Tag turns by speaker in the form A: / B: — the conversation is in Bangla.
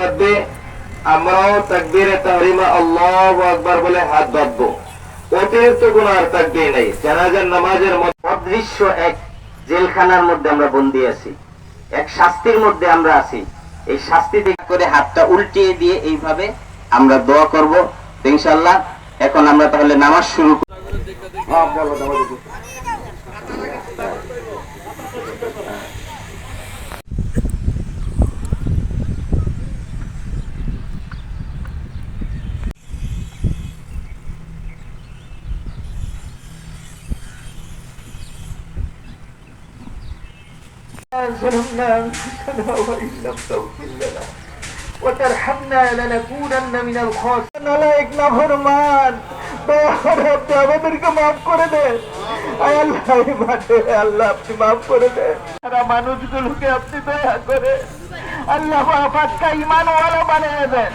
A: বাঁধবে, আমরাও তাকবীরে তাহরিমা আল্লাহু আকবার বলে হাত বাঁধবো। অতিরিক্ত গুনার তাকবীর নাই। জানাজার নামাজের মধ্যে
B: অদৃশ্য এক জেলখানার মধ্যে আমরা বন্দী আছি, এক শাস্তির মধ্যে আমরা আছি। এই শাস্তি থেকে করে হাতটা উল্টিয়ে দিয়ে এইভাবে আমরা দোয়া করব ইনশাআল্লাহ। এখন আমরা তাহলে নামাজ শুরু করব।
A: ظلمنا أنفسنا وإن لم تغفر لنا وترحمنا لنكونن من الخاسرين। নালায়েক নাফরমান, দয়া করে আপনি আমাদেরকে মাফ করে দেন। আয় আল্লাহ, এই মাঠে আল্লাহ আপনি মাফ করে দেন। সারা মানুষগুলোকে আপনি দয়া করে আল্লাহ পাক ইমানওয়ালা বানিয়ে দেন।